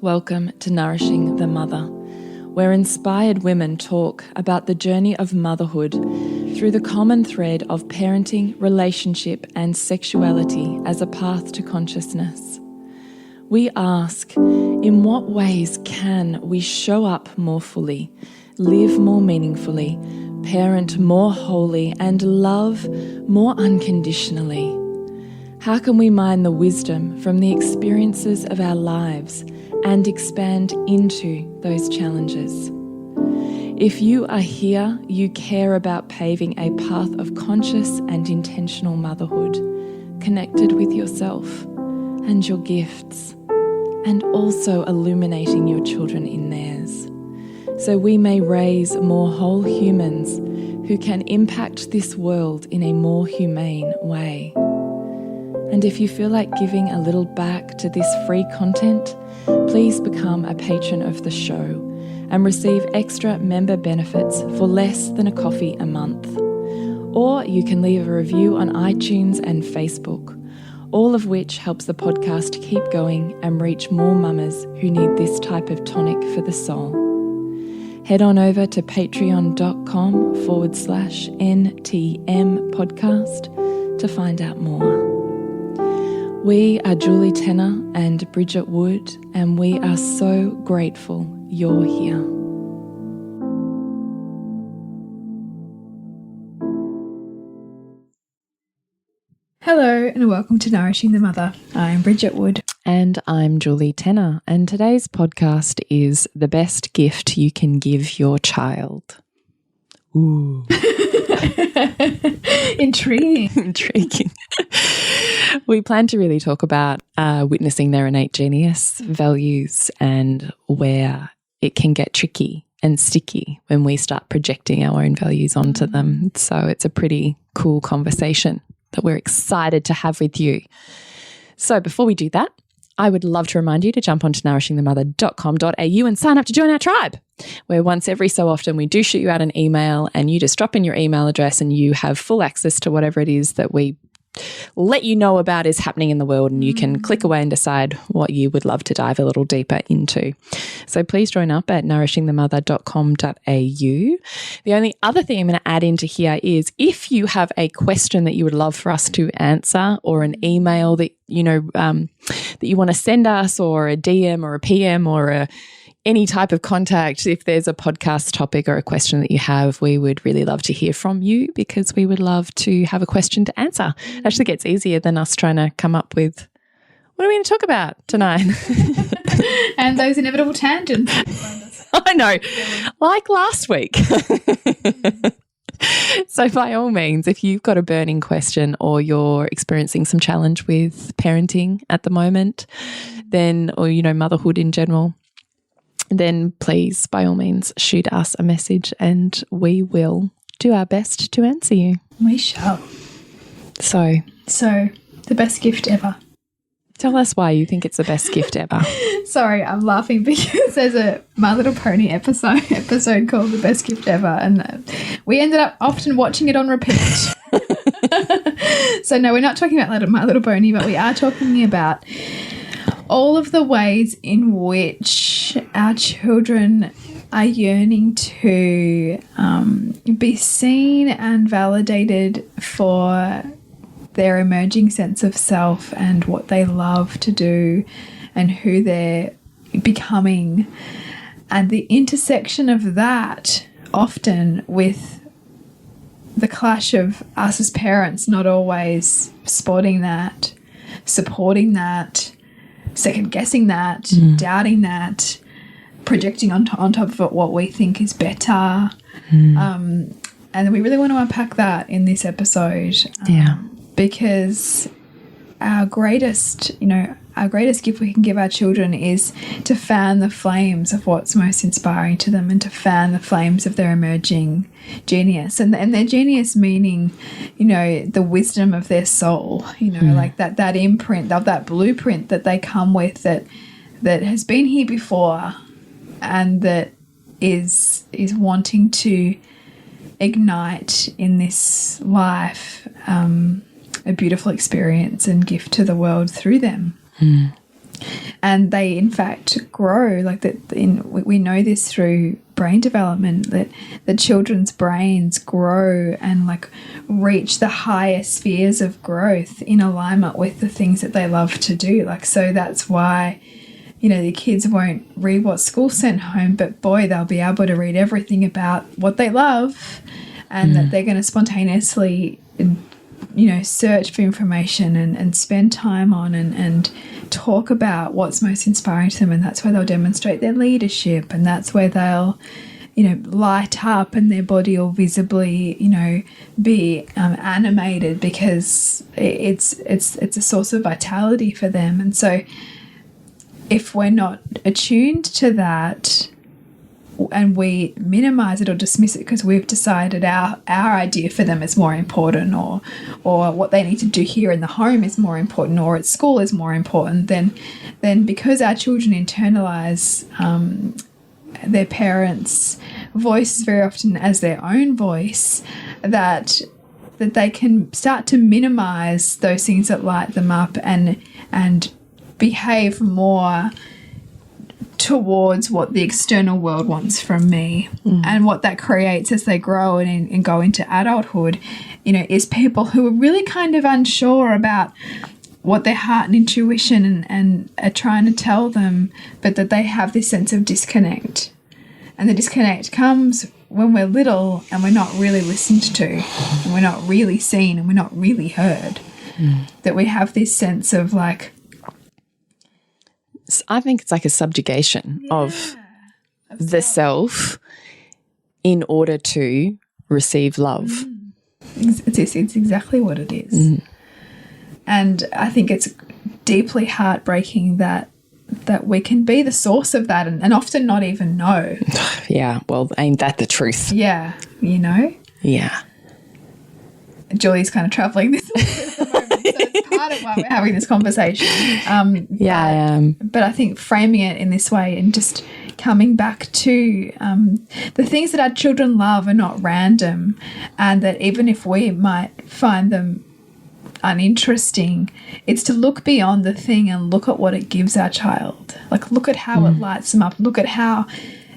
welcome to Nourishing the Mother, where inspired women talk about the journey of motherhood through the common thread of parenting, relationship, and sexuality as a path to consciousness. We ask, in what ways can we show up more fully, live more meaningfully, parent more wholly, and love more unconditionally? How can we mine the wisdom from the experiences of our lives and expand into those challenges? If you are here, you care about paving a path of conscious and intentional motherhood, connected with yourself and your gifts, and also illuminating your children in theirs, so we may raise more whole humans who can impact this world in a more humane way. And if you feel like giving a little back to this free content, please become a patron of the show and receive extra member benefits for less than a coffee a month. Or you can leave a review on iTunes and Facebook, all of which helps the podcast keep going and reach more mamas who need this type of tonic for the soul. Head on over to patreon.com/NTM podcast to find out more. We are Julie Tenner and Bridget Wood, and we are so grateful you're here. Hello and welcome to Nourishing the Mother. I'm Bridget Wood. And I'm Julie Tenner, and today's podcast is the best gift you can give your child. Ooh. Intriguing. We plan to really talk about witnessing their innate genius, values, and where it can get tricky and sticky when we start projecting our own values onto them. So it's a pretty cool conversation that we're excited to have with you. So before we do that, I would love to remind you to jump onto nourishingthemother.com.au and sign up to join our tribe, where once every so often we do shoot you out an email and you just drop in your email address and you have full access to whatever it is that we let you know about is happening in the world, and you can click away and decide what you would love to dive a little deeper into. So please join up at nourishingthemother.com.au. The only other thing I'm going to add into here is if you have a question that you would love for us to answer, or an email that that you want to send us, or a DM or a PM or any type of contact, if there's a podcast topic or a question that you have, we would really love to hear from you, because we would love to have a question to answer. It actually gets easier than us trying to come up with, what are we going to talk about tonight? And those inevitable tangents. I know, like last week. So by all means, if you've got a burning question or you're experiencing some challenge with parenting at the moment, then, or, motherhood in general, then please, by all means, shoot us a message and we will do our best to answer you. We shall. So, the best gift ever. Tell us why you think it's the best gift ever. Sorry, I'm laughing because there's a My Little Pony episode called The Best Gift Ever, and we ended up often watching it on repeat. So no, we're not talking about My Little Pony, but we are talking about all of the ways in which our children are yearning to be seen and validated for their emerging sense of self and what they love to do and who they're becoming, and the intersection of that often with the clash of us as parents not always spotting that, supporting that, second-guessing that, doubting that, projecting on top of it what we think is better. And we really want to unpack that in this episode. Because our greatest gift we can give our children is to fan the flames of what's most inspiring to them, and to fan the flames of their emerging genius. And their genius meaning, the wisdom of their soul, like that imprint of that blueprint that they come with, that has been here before, and that is wanting to ignite in this life a beautiful experience and gift to the world through them. And they, in fact, grow. Like we know this through brain development, that the children's brains grow and like reach the higher spheres of growth in alignment with the things that they love to do. Like, so that's why, you know, the kids won't read what school sent home, but boy, they'll be able to read everything about what they love, and that they're going to spontaneously, you know, search for information and spend time on and talk about what's most inspiring to them. And that's where they'll demonstrate their leadership, and that's where they'll, you know, light up, and their body will visibly, you know, be animated, because it's a source of vitality for them. And so if we're not attuned to that, and we minimize it or dismiss it because we've decided our idea for them is more important, or what they need to do here in the home is more important, or at school is more important, then because our children internalize their parents' voice very often as their own voice, that they can start to minimize those things that light them up and behave more towards what the external world wants from me. And what that creates as they grow and go into adulthood, you know, is people who are really kind of unsure about what their heart and intuition and are trying to tell them, but that they have this sense of disconnect. And the disconnect comes when we're little and we're not really listened to, and we're not really seen, and we're not really heard. That we have this sense of like, I think it's like a subjugation of the self in order to receive love. It's exactly what it is. And I think it's deeply heartbreaking that we can be the source of that and often not even know. Yeah, well, ain't that the truth? Yeah, you know? Yeah. Julie's kind of travelling this a little bit at the moment, so it's part of why we're having this conversation. Yeah, I am. But I think framing it in this way and just coming back to the things that our children love are not random, and that even if we might find them uninteresting, it's to look beyond the thing and look at what it gives our child. Like, look at how it lights them up. Look at how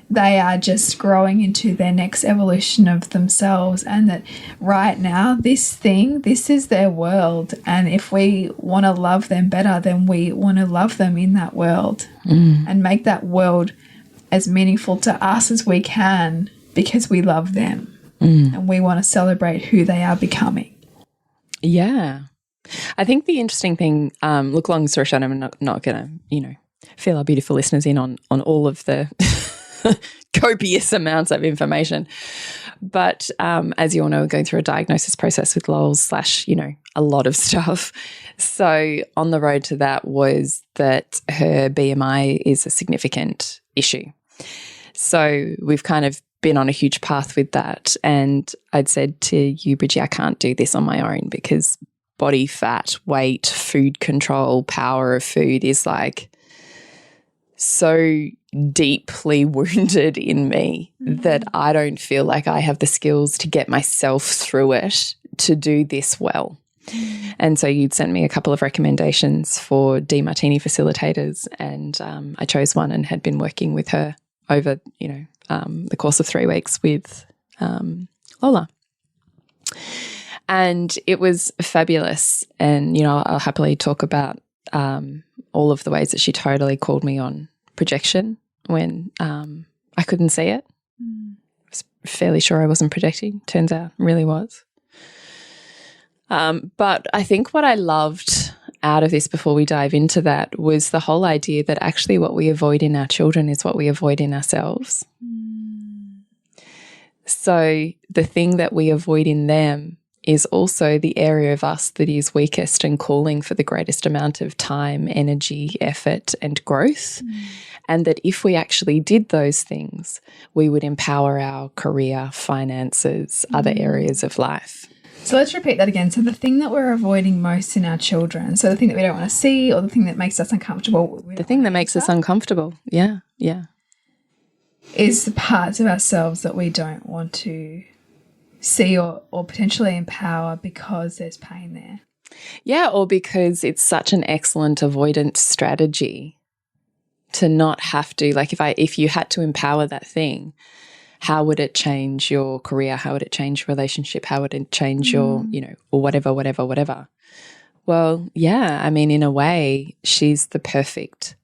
they are just growing into their next evolution of themselves, and that right now this is their world, and if we want to love them better, then we want to love them in that world and make that world as meaningful to us as we can, because we love them and we want to celebrate who they are becoming. Yeah. I think the interesting thing, look, long story short, I'm not going to, you know, fill our beautiful listeners in on all of the copious amounts of information. But as you all know, we're going through a diagnosis process with Lowell's / you know, a lot of stuff. So on the road to that was that her BMI is a significant issue. So we've kind of been on a huge path with that. And I'd said to you, Bridget, I can't do this on my own, because body fat, weight, food control, power of food is like so deeply wounded in me that I don't feel like I have the skills to get myself through it to do this well. And so you'd sent me a couple of recommendations for DeMartini facilitators, and I chose one and had been working with her over, you know, the course of 3 weeks with Lola. And it was fabulous. And, you know, I'll happily talk about all of the ways that she totally called me on projection when I couldn't see it. I was fairly sure I wasn't projecting. Turns out really was. But I think what I loved out of this, before we dive into that, was the whole idea that actually what we avoid in our children is what we avoid in ourselves. So the thing that we avoid in them is also the area of us that is weakest and calling for the greatest amount of time, energy, effort, and growth. And that if we actually did those things, we would empower our career, finances, other areas of life. So let's repeat that again. So the thing that we're avoiding most in our children, so the thing that we don't want to see, or the thing that makes us uncomfortable. The thing that makes us uncomfortable. Yeah, yeah. Is the parts of ourselves that we don't want to see or potentially empower because there's pain there. Yeah, or because it's such an excellent avoidance strategy to not have to, like if you had to empower that thing, how would it change your career? How would it change your relationship? How would it change your, or whatever. Well, yeah, I mean, in a way, she's the perfect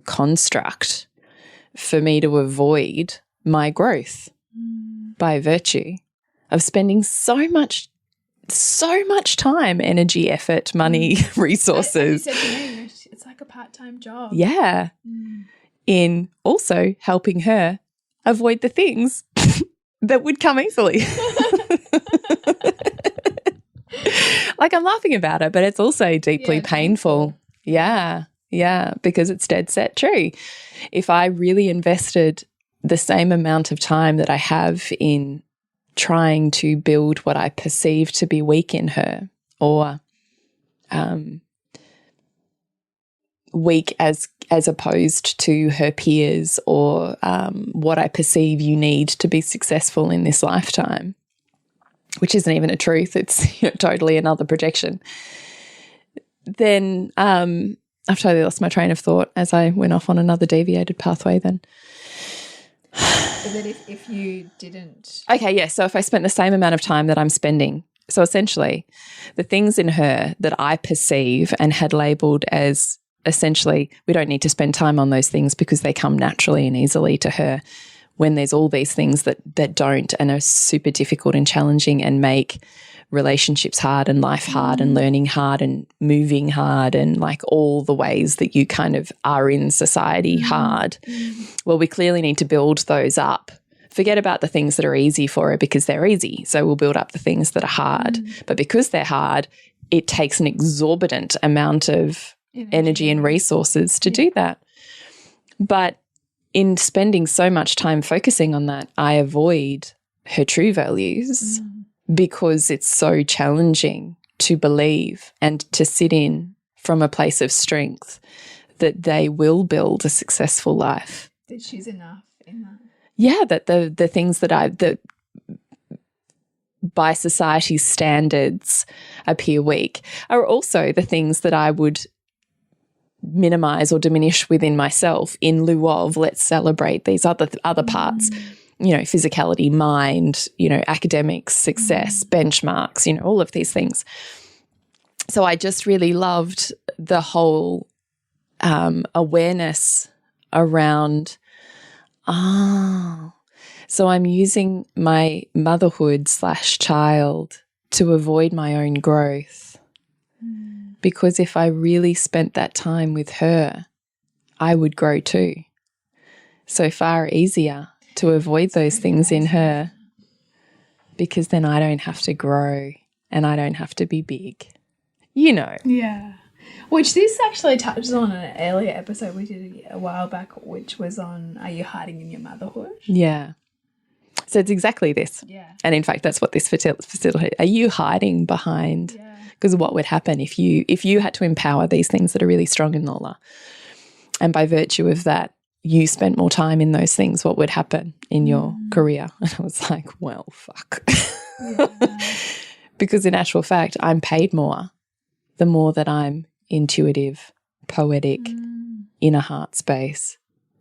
construct for me to avoid my growth by virtue of spending so much time, energy, effort, money, resources. As you said to me, it's like a part-time job. Yeah. In also helping her avoid the things that would come easily. Like, I'm laughing about it, but it's also deeply painful. Yeah. Yeah. Because it's dead set true. If I really invested the same amount of time that I have in trying to build what I perceive to be weak in her, or weak as opposed to her peers, or what I perceive you need to be successful in this lifetime, which isn't even a truth, it's totally another projection, then I've totally lost my train of thought as I went off on another deviated pathway then. But then if you didn't... Okay, yeah, so if I spent the same amount of time that I'm spending, so essentially the things in her that I perceive and had labelled as essentially we don't need to spend time on those things because they come naturally and easily to her, when there's all these things that don't and are super difficult and challenging and make relationships hard and life hard and learning hard and moving hard and like all the ways that you kind of are in society hard. Well, we clearly need to build those up. Forget about the things that are easy for her because they're easy. So we'll build up the things that are hard. But because they're hard, it takes an exorbitant amount of energy and resources to do that. But in spending so much time focusing on that, I avoid her true values because it's so challenging to believe and to sit in from a place of strength that they will build a successful life. That she's enough in that. Yeah, that the things that by society's standards appear weak are also the things that I would minimize or diminish within myself in lieu of let's celebrate these other parts, physicality, mind, academics, success, benchmarks, all of these things. So I just really loved the whole awareness around, so I'm using my motherhood / child to avoid my own growth. Because if I really spent that time with her, I would grow too. So far easier to avoid those things in her, because then I don't have to grow and I don't have to be big. Yeah. Which this actually touches on an earlier episode we did a while back, which was on, are you hiding in your motherhood? Yeah. So it's exactly this. Yeah. And in fact, that's what this facility, are you hiding behind? Yeah. Because what would happen if you had to empower these things that are really strong in Lola, and by virtue of that, you spent more time in those things, what would happen in your career? And I was like, well, fuck. Yeah. Because in actual fact, I'm paid more the more that I'm intuitive, poetic, inner heart space,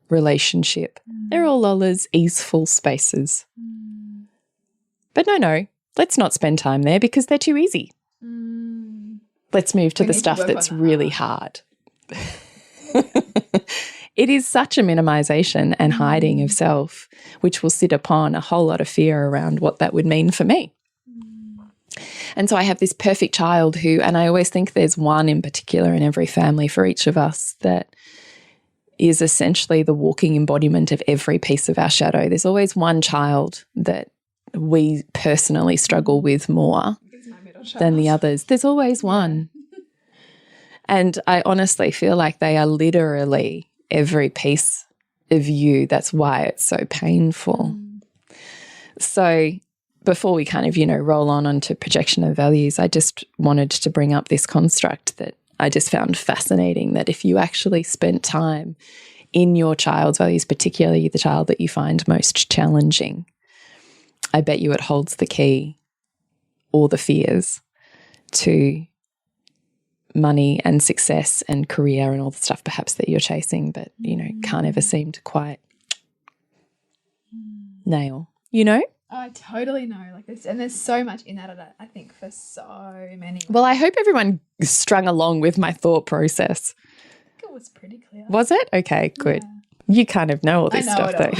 relationship. They're all Lola's easeful spaces. But no, let's not spend time there because they're too easy. Let's move to the stuff that's really hard. It is such a minimization and hiding of self, which will sit upon a whole lot of fear around what that would mean for me. And so I have this perfect child who, and I always think there's one in particular in every family for each of us that is essentially the walking embodiment of every piece of our shadow. There's always one child that we personally struggle with more than the others. There's always one. And I honestly feel like they are literally every piece of you. That's why it's so painful. So before we kind of, roll onto projection of values, I just wanted to bring up this construct that I just found fascinating, that if you actually spent time in your child's values, particularly the child that you find most challenging, I bet you it holds the key or the fears to money and success and career and all the stuff perhaps that you're chasing, but, you know, can't ever seem to quite nail, you know? I totally know. Like this, and there's so much in that, I think, for so many. Well, I hope everyone strung along with my thought process. I think it was pretty clear. Was it? Okay, good. Yeah. You kind of know all this stuff, though.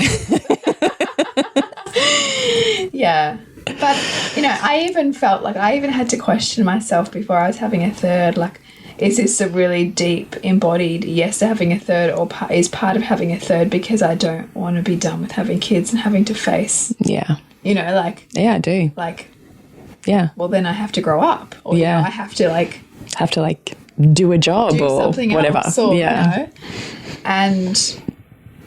Yeah. But, you know, I even felt like I even had to question myself before I was having a third, like, is this a really deep embodied yes to having a third, or is part of having a third because I don't want to be done with having kids and having to face, you know, like. Yeah, I do. Like, yeah. Well, then I have to grow up, or you know, I have to do a job do or whatever. Else, or, you know. And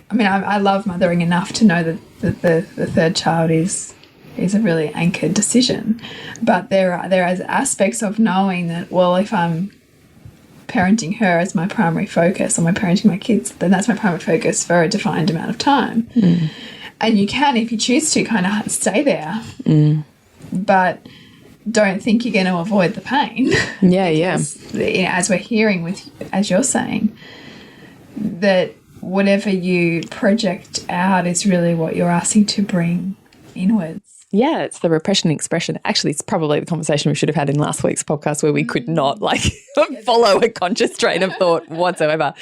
I mean, I love mothering enough to know that the third child is a really anchored decision, but there are aspects of knowing that, well, if I'm parenting her as my primary focus, or my parenting my kids, then that's my primary focus for a defined amount of time. And you can, if you choose to, kind of stay there, but don't think you're going to avoid the pain. Because, you know, as we're hearing as you're saying, that whatever you project out is really what you're asking to bring inwards. Yeah, it's the repression expression. Actually, it's probably the conversation we should have had in last week's podcast, where we could not follow a conscious train of thought whatsoever.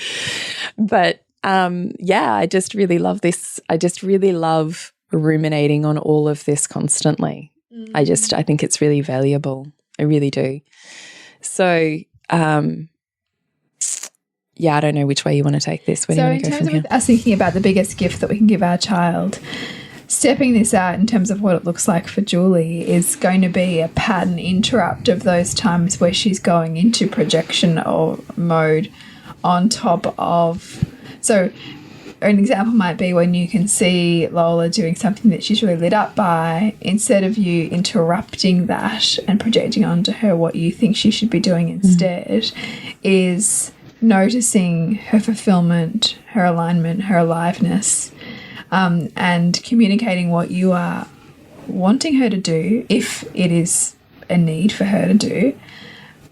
But I just really love this. I just really love ruminating on all of this constantly. I think it's really valuable. I really do. So, I don't know which way you want to take this. Where do you want to go from here? So in terms of us thinking about the biggest gift that we can give our child, stepping this out in terms of what it looks like for Julie is going to be a pattern interrupt of those times where she's going into projection or mode on top of. So an example might be when you can see Lola doing something that she's really lit up by, instead of you interrupting that and projecting onto her what you think she should be doing instead, is noticing her fulfillment, her alignment, her aliveness, and communicating what you are wanting her to do, if it is a need for her to do,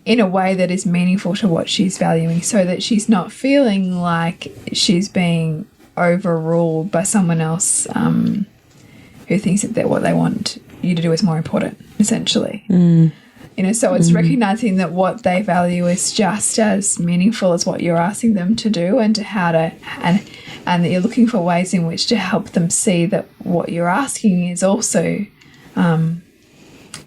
in a way that is meaningful to what she's valuing, so that she's not feeling like she's being overruled by someone else who thinks that what they want you to do is more important, essentially. You know, so it's recognizing that what they value is just as meaningful as what you're asking them to do, and to how to and that you're looking for ways in which to help them see that what you're asking is also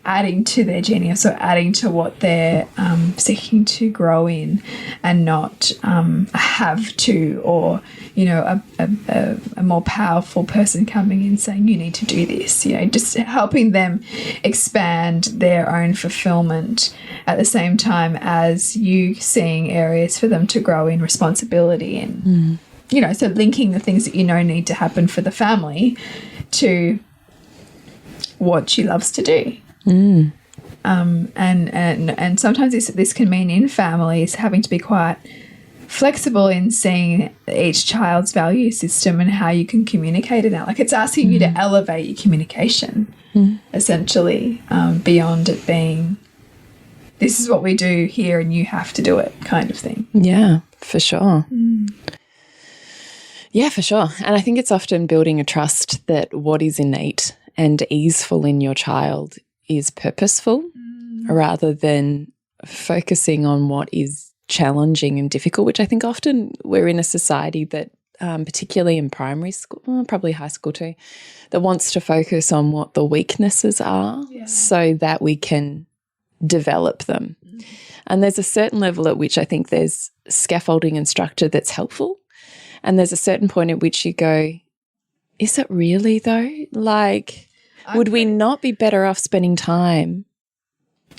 adding to their genius, or adding to what they're seeking to grow in, and not a have to, or, you know, a more powerful person coming in saying you need to do this. You know, just helping them expand their own fulfillment at the same time as you seeing areas for them to grow in responsibility in. You know, so linking the things that you know need to happen for the family to what she loves to do. And sometimes this can mean in families having to be quite flexible in seeing each child's value system and how you can communicate it out. Like, it's asking you to elevate your communication, essentially, beyond it being, this is what we do here and you have to do it, kind of thing. Yeah, for sure. Yeah, for sure. And I think it's often building a trust that what is innate and easeful in your child is purposeful, rather than focusing on what is challenging and difficult, which I think often we're in a society that, particularly in primary school, probably high school too, that wants to focus on what the weaknesses are, so that we can develop them. And there's a certain level at which I think there's scaffolding and structure that's helpful. And there's a certain point at which you go, is it really though? Like, would we not be better off spending time?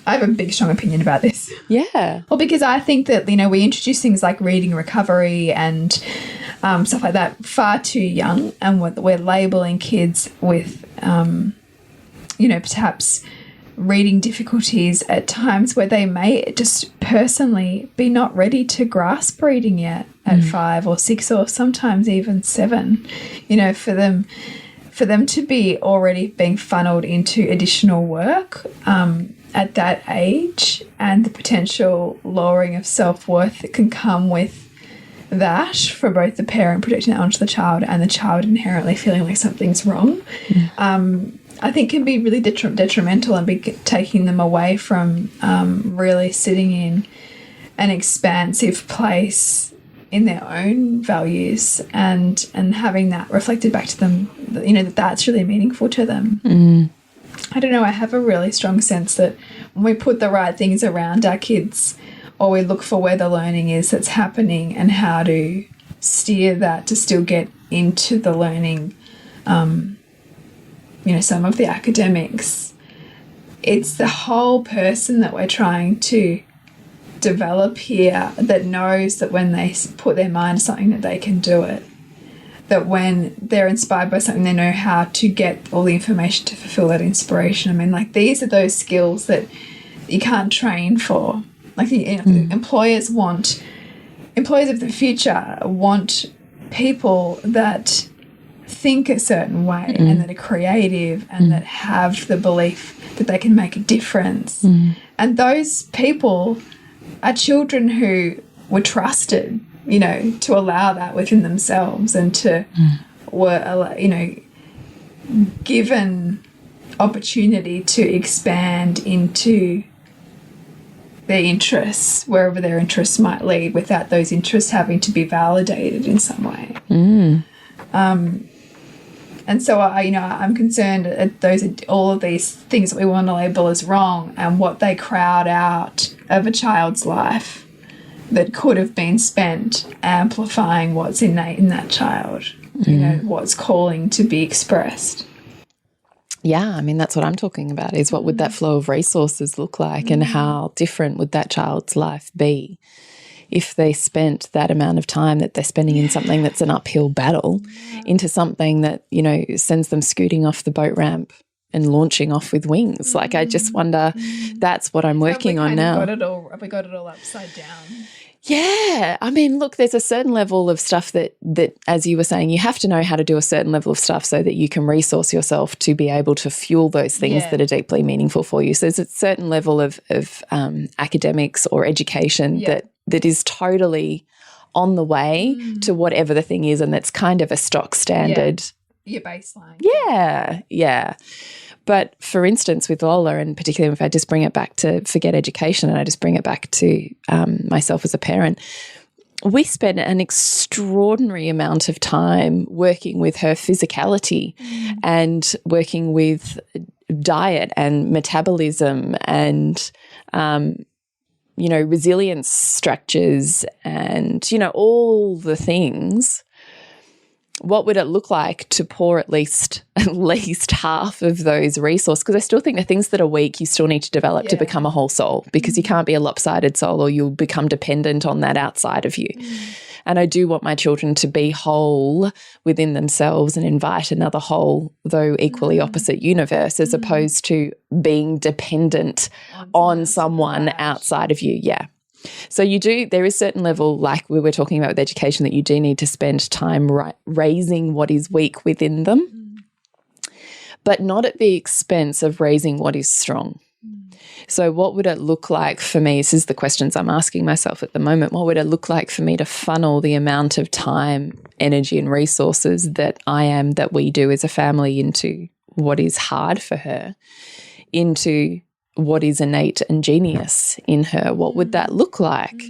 I have a big, strong opinion about this. Yeah. Well, because I think that, you know, we introduce things like reading recovery and stuff like that far too young, and we're labelling kids with, you know, perhaps reading difficulties at times where they may just personally be not ready to grasp reading yet at 5 or 6 or sometimes even 7, you know, for them for them to be already being funneled into additional work at that age, and the potential lowering of self-worth that can come with that for both the parent projecting that onto the child and the child inherently feeling like something's wrong, I think can be really detrimental and be taking them away from really sitting in an expansive place in their own values and having that reflected back to them, you know, that's really meaningful to them. I don't know, I have a really strong sense that when we put the right things around our kids, or we look for where the learning is that's happening and how to steer that to still get into the learning, you know, some of the academics, it's the whole person that we're trying to develop here that knows that when they put their mind to something that they can do it, that when they're inspired by something they know how to get all the information to fulfill that inspiration. I mean, like, these are those skills that you can't train for. Like, you know, employers of the future want people that think a certain way and that are creative and that have the belief that they can make a difference. And those people are children who were trusted, you know, to allow that within themselves and to were, you know, given opportunity to expand into their interests, wherever their interests might lead, without those interests having to be validated in some way. And so, I'm concerned at all of these things that we want to label as wrong and what they crowd out of a child's life that could have been spent amplifying what's innate in that child, you know, what's calling to be expressed. Yeah, I mean, that's what I'm talking about, is what would that flow of resources look like and how different would that child's life be if they spent that amount of time that they're spending in something that's an uphill battle into something that, you know, sends them scooting off the boat ramp and launching off with wings. Like, I just wonder, that's what I'm working on now. Have we got it all upside down? Yeah. I mean, look, there's a certain level of stuff that, as you were saying, you have to know how to do a certain level of stuff so that you can resource yourself to be able to fuel those things that are deeply meaningful for you. So there's a certain level of academics or education that is totally on the way to whatever the thing is, and that's kind of a stock standard. Your baseline. Yeah, yeah. But for instance, with Lola, and particularly if I just bring it back to forget education and I just bring it back to myself as a parent, we spent an extraordinary amount of time working with her physicality and working with diet and metabolism and you know, resilience structures and, you know, all the things. What would it look like to pour at least half of those resources? Because I still think the things that are weak you still need to develop to become a whole soul, because you can't be a lopsided soul or you'll become dependent on that outside of you. And I do want my children to be whole within themselves and invite another whole, though equally opposite universe, as opposed to being dependent on someone outside of you. Yeah. So there is certain level, like we were talking about with education, that you do need to spend time raising what is weak within them, but not at the expense of raising what is strong. So what would it look like for me? This is the questions I'm asking myself at the moment. What would it look like for me to funnel the amount of time, energy and resources that we do as a family into what is hard for her, into what is innate and genius in her? What would that look like?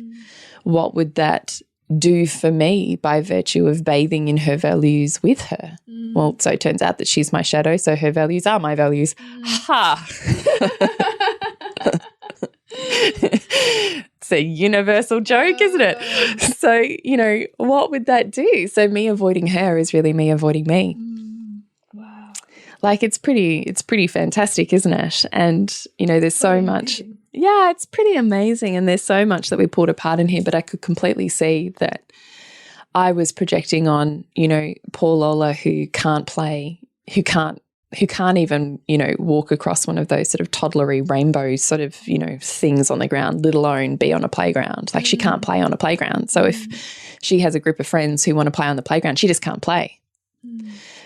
What would that do for me by virtue of bathing in her values with her? Well, so it turns out that she's my shadow, so her values are my values. Ha! It's a universal joke, isn't it? So, you know, what would that do? So me avoiding her is really me avoiding me. Wow. Like, it's pretty fantastic, isn't it? And, you know, there's so much. Yeah, it's pretty amazing. And there's so much that we pulled apart in here, but I could completely see that I was projecting on, you know, poor Lola, who can't play, who can't even, you know, walk across one of those sort of toddlery rainbow sort of, you know, things on the ground, let alone be on a playground. Like, she can't play on a playground. So if she has a group of friends who want to play on the playground, she just can't play.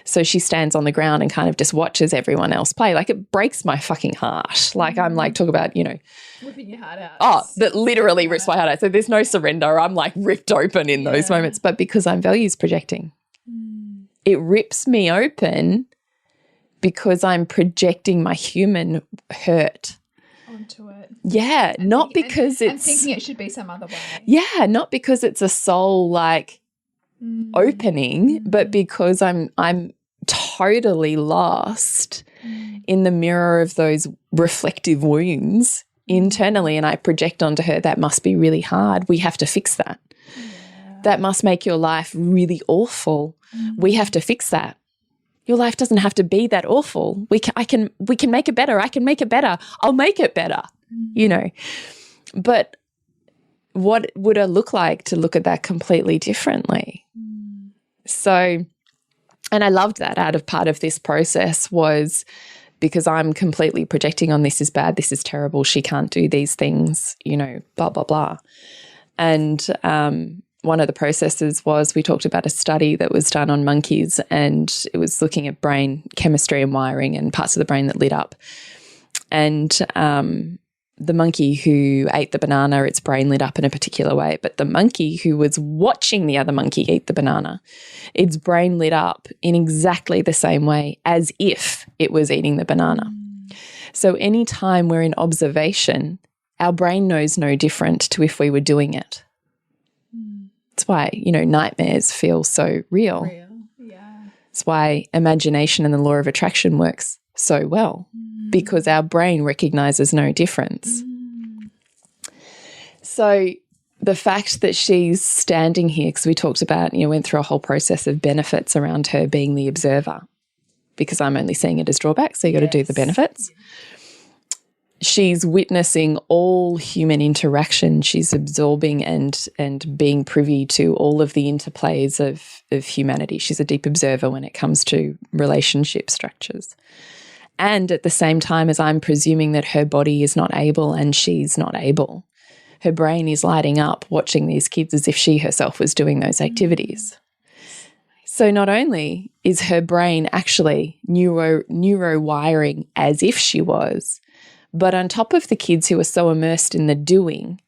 So she stands on the ground and kind of just watches everyone else play. Like, it breaks my fucking heart. Like, I'm like, talk about, you know. Whipping your heart out. Oh, that literally rips my heart out. So there's no surrender. I'm like ripped open in those moments. But because I'm values projecting, it rips me open because I'm projecting my human hurt onto it. Yeah, and not because it's... And thinking it should be some other way. Yeah, not because it's a soul, like, opening, but because I'm totally lost in the mirror of those reflective wounds internally, and I project onto her, that must be really hard. We have to fix that. Yeah. That must make your life really awful. We have to fix that. Your life doesn't have to be that awful. We can make it better. I can make it better. I'll make it better, you know. But what would it look like to look at that completely differently? So, and I loved that part of this process was because I'm completely projecting on this is bad, this is terrible, she can't do these things, you know, blah, blah, blah. And one of the processes was we talked about a study that was done on monkeys, and it was looking at brain chemistry and wiring and parts of the brain that lit up. And the monkey who ate the banana, its brain lit up in a particular way, but the monkey who was watching the other monkey eat the banana, its brain lit up in exactly the same way as if it was eating the banana. So anytime we're in observation, our brain knows no different to if we were doing it. That's why, you know, nightmares feel so real. Yeah. It's why imagination and the law of attraction works so well, because our brain recognizes no difference. So the fact that she's standing here, because we talked about, you know, went through a whole process of benefits around her being the observer, because I'm only seeing it as drawbacks, so you got to do the benefits. She's witnessing all human interaction. She's absorbing and being privy to all of the interplays of humanity. She's a deep observer when it comes to relationship structures. And at the same time as I'm presuming that her body is not able and she's not able, her brain is lighting up watching these kids as if she herself was doing those activities. So not only is her brain actually neuro-wiring as if she was, but on top of the kids who are so immersed in the doing,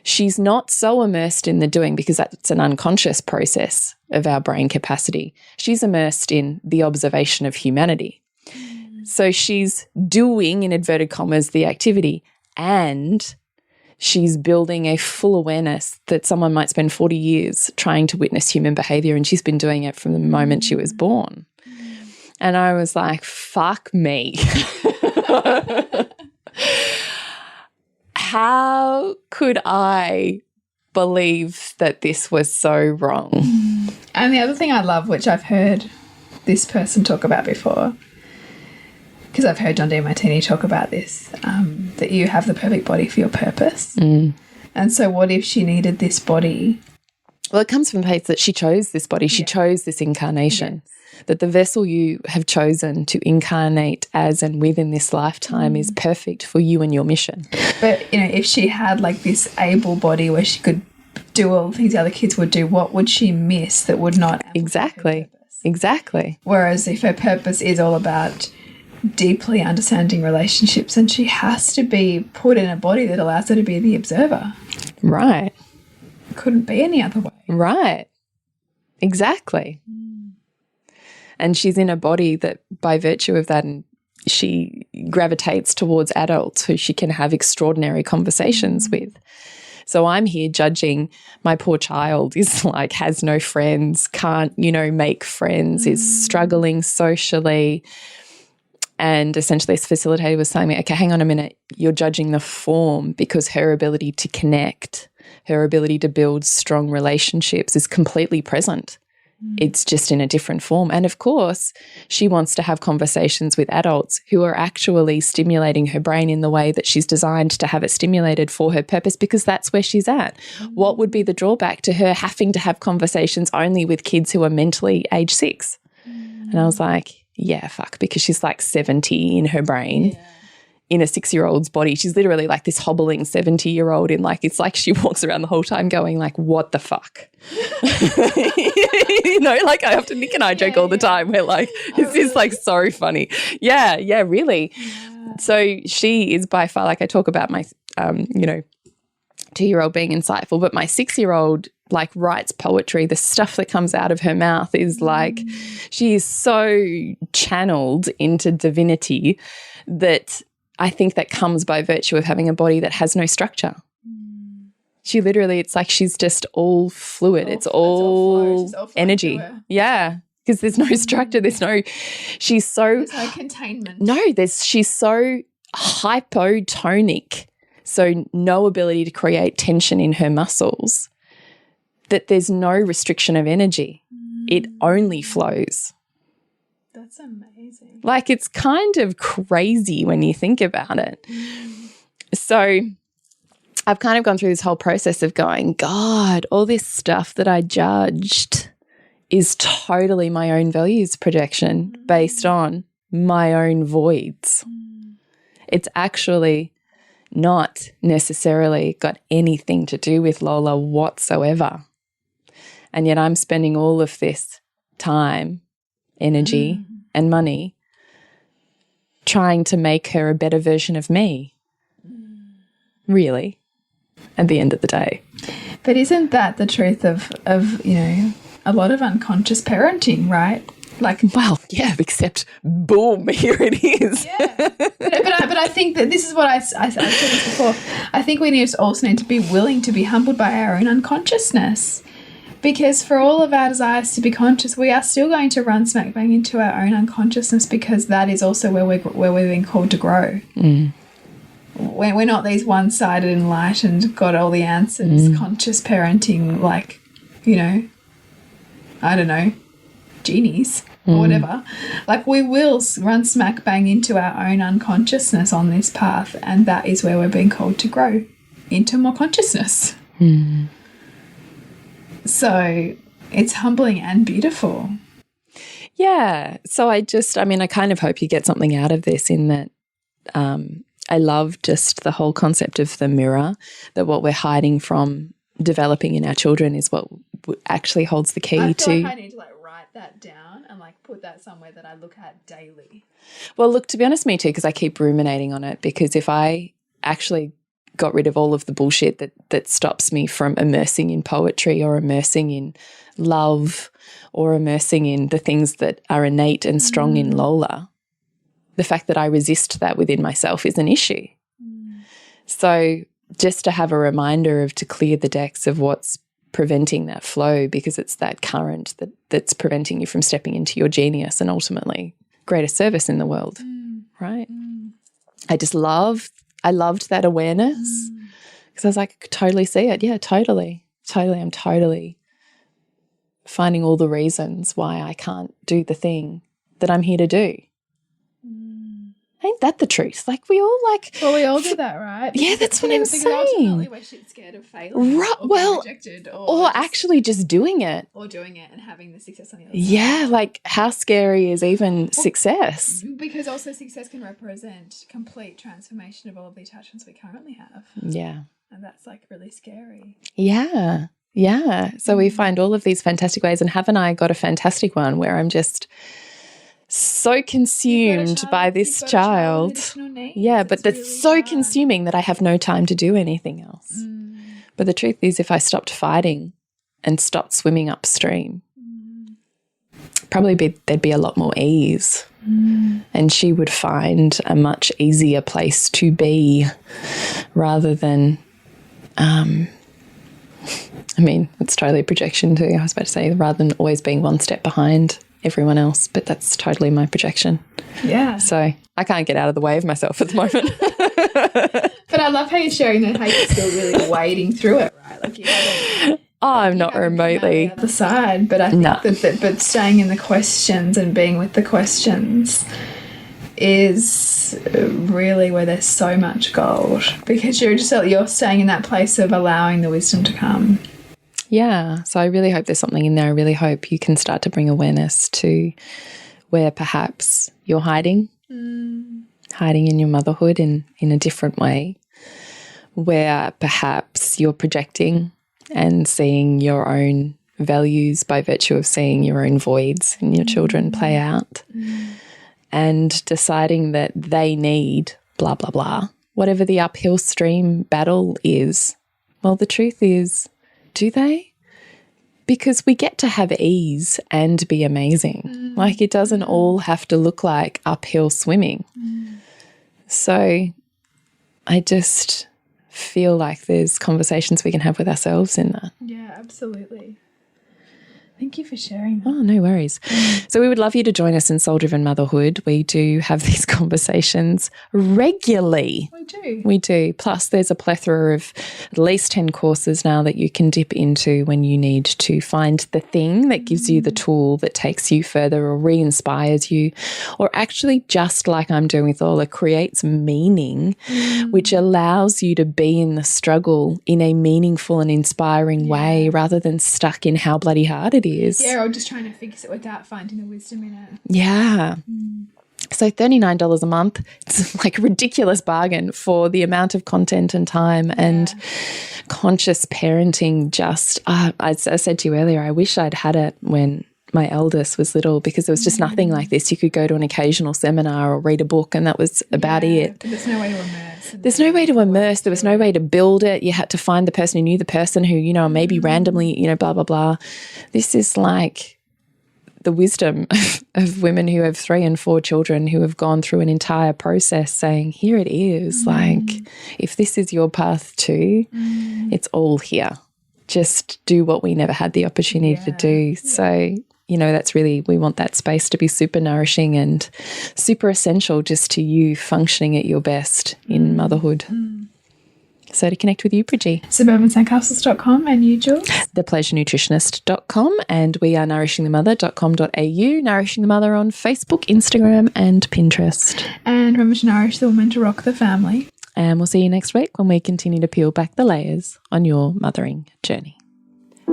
she's not so immersed in the doing because that's an unconscious process of our brain capacity. She's immersed in the observation of humanity. So she's doing, in inverted commas, the activity, and she's building a full awareness that someone might spend 40 years trying to witness human behavior, and she's been doing it from the moment she was born. And I was like, fuck me. How could I believe that this was so wrong? And the other thing I love, which I've heard this person talk about before, because I've heard John Demartini talk about this, that you have the perfect body for your purpose. And so what if she needed this body? Well, it comes from the place that she chose this body. She chose this incarnation. That the vessel you have chosen to incarnate as and within this lifetime is perfect for you and your mission. But, you know, if she had like this able body where she could do all the things the other kids would do, what would she miss that would not? Exactly. Exactly. Whereas if her purpose is all about deeply understanding relationships, and she has to be put in a body that allows her to be the observer. Right. It couldn't be any other way. Right. Exactly. And she's in a body that by virtue of that, and she gravitates towards adults who she can have extraordinary conversations with. So I'm here judging my poor child is like, has no friends, can't, you know, make friends, is struggling socially. And essentially this facilitator was saying, okay, hang on a minute, you're judging the form, because her ability to connect, her ability to build strong relationships is completely present. It's just in a different form. And of course, she wants to have conversations with adults who are actually stimulating her brain in the way that she's designed to have it stimulated for her purpose, because that's where she's at. What would be the drawback to her having to have conversations only with kids who are mentally age 6? And I was like, yeah, fuck, because she's like 70 in her brain. in a 6-year-old's body. She's literally like this hobbling 70-year-old in like, it's like she walks around the whole time going like, what the fuck? You know, like Nick and I joke all the time. We're like, it's just like so funny. Yeah, really. Yeah. So she is by far, like I talk about my, 2-year-old being insightful, but my 6-year-old like writes poetry. The stuff that comes out of her mouth is like, she is so channeled into divinity that I think that comes by virtue of having a body that has no structure. She literally, it's like she's just all fluid. It's all energy. Yeah, because there's no structure. There's no containment. No, she's so hypotonic, so no ability to create tension in her muscles, that there's no restriction of energy. It only flows. That's amazing. Like, it's kind of crazy when you think about it. So I've kind of gone through this whole process of going, God, all this stuff that I judged is totally my own values projection based on my own voids. It's actually not necessarily got anything to do with Lola whatsoever. And yet I'm spending all of this time, energy, and money trying to make her a better version of me. Really, at the end of the day. But isn't that the truth of a lot of unconscious parenting, right? Like, well, yeah, except boom, here it is. Yeah. But I think that this is what I said this before. I think we also need to be willing to be humbled by our own unconsciousness. Because for all of our desires to be conscious, we are still going to run smack bang into our own unconsciousness, because that is also where we're being called to grow. We're not these one-sided, enlightened, got all the answers, conscious parenting, like, I don't know, genies or whatever. Like, we will run smack bang into our own unconsciousness on this path, and that is where we're being called to grow into more consciousness. So it's humbling and beautiful. Yeah. So I kind of hope you get something out of this, in that I love just the whole concept of the mirror, that what we're hiding from developing in our children is what actually holds the key to. Like I need to write that down and put that somewhere that I look at daily. Well, look, to be honest, me too, because I keep ruminating on it, because if I actually got rid of all of the bullshit that stops me from immersing in poetry or immersing in love or immersing in the things that are innate and strong in Lola, the fact that I resist that within myself is an issue. So just to have a reminder to clear the decks of what's preventing that flow, because it's that current that's preventing you from stepping into your genius and ultimately greater service in the world, right? I loved that awareness, because I was like, I could totally see it. Yeah, totally. I'm totally finding all the reasons why I can't do the thing that I'm here to do. Ain't that the truth? Like, we all Well, we all do that, right? Yeah, that's what I'm saying. Ultimately, we're scared of failing, right? Or being rejected, or actually just doing it, or doing it and having the success on the other side. Yeah, like how scary is even success? Because also success can represent complete transformation of all of the attachments we currently have. Yeah, and that's really scary. Yeah. So we find all of these fantastic ways, and haven't I got a fantastic one where I'm just so consumed by this child. Yeah, but that's really so consuming that I have no time to do anything else. But the truth is, if I stopped fighting and stopped swimming upstream, there'd be a lot more ease, and she would find a much easier place to be, rather than it's totally a projection too. I was about to say, rather than always being one step behind everyone else, but that's totally my projection. Yeah. So I can't get out of the way of myself at the moment. But I love how you're sharing that, how you're still really wading through it, right? Like you haven't. I'm not remotely on the other side, but I think but staying in the questions and being with the questions is really where there's so much gold, because you're staying in that place of allowing the wisdom to come. Yeah, so I really hope there's something in there. I really hope you can start to bring awareness to where perhaps you're hiding hiding in your motherhood in a different way, where perhaps you're projecting and seeing your own values by virtue of seeing your own voids in your children play out and deciding that they need blah, blah, blah, whatever the uphill stream battle is. Well, the truth is, do they? Because we get to have ease and be amazing. Like, it doesn't all have to look like uphill swimming. So I just feel like there's conversations we can have with ourselves in that. Yeah, absolutely. Thank you for sharing that. Oh, no worries. So we would love you to join us in Soul Driven Motherhood. We do have these conversations regularly. We do. Plus, there's a plethora of at least 10 courses now that you can dip into when you need to find the thing that gives you the tool that takes you further or re-inspires you, or actually, just like I'm doing with Ola, creates meaning, which allows you to be in the struggle in a meaningful and inspiring way rather than stuck in how bloody hard it is. Yeah, or just trying to fix it without finding the wisdom in it. Yeah. So $39 a month, it's like a ridiculous bargain for the amount of content and time and conscious parenting. Just, as I said to you earlier, I wish I'd had it when my eldest was little, because there was just nothing like this. You could go to an occasional seminar or read a book and that was about it. There's no way to immerse. There's no way to immerse. There was no way to build it. You had to find the person who knew the person who, you know, maybe randomly, you know, blah, blah, blah. This is like the wisdom of women who have 3 and 4 children who have gone through an entire process saying, here it is. Like, if this is your path too, it's all here. Just do what we never had the opportunity to do. So, you know, that's really, we want that space to be super nourishing and super essential just to you functioning at your best in motherhood. So to connect with you, Bridget. Suburban.sandcastles.com, and you, Jules? thepleasurenutritionist.com, and we are nourishingthemother.com.au, Nourishing the Mother on Facebook, Instagram and Pinterest. And remember to nourish the woman to rock the family. And we'll see you next week when we continue to peel back the layers on your mothering journey.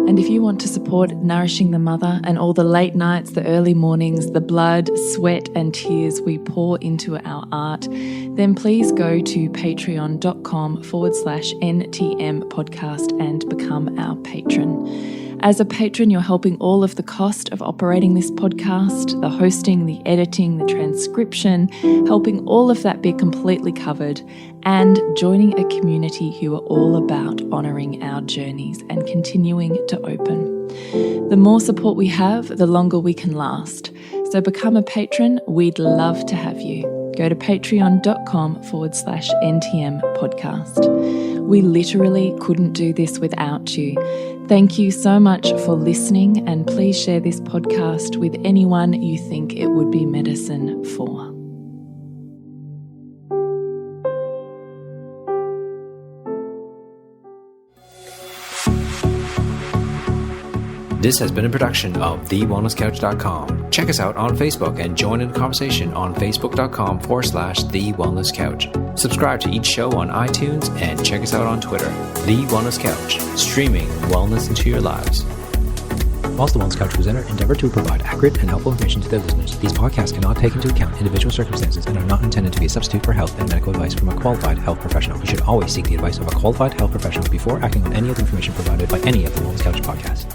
And if you want to support Nourishing the Mother and all the late nights, the early mornings, the blood, sweat and tears we pour into our art, then please go to patreon.com/NTM podcast and become our patron. As a patron, you're helping all of the cost of operating this podcast, the hosting, the editing, the transcription, helping all of that be completely covered, and joining a community who are all about honouring our journeys and continuing to open. The more support we have, the longer we can last. So become a patron. We'd love to have you. Go to patreon.com/NTM podcast. We literally couldn't do this without you. Thank you so much for listening, and please share this podcast with anyone you think it would be medicine for. This has been a production of TheWellnessCouch.com. Check us out on Facebook and join in the conversation on Facebook.com/TheWellnessCouch. Subscribe to each show on iTunes and check us out on Twitter. The Wellness Couch, streaming wellness into your lives. Whilst the Wellness Couch presenter endeavor to provide accurate and helpful information to their listeners, these podcasts cannot take into account individual circumstances and are not intended to be a substitute for health and medical advice from a qualified health professional. You should always seek the advice of a qualified health professional before acting on any of the information provided by any of the Wellness Couch podcasts.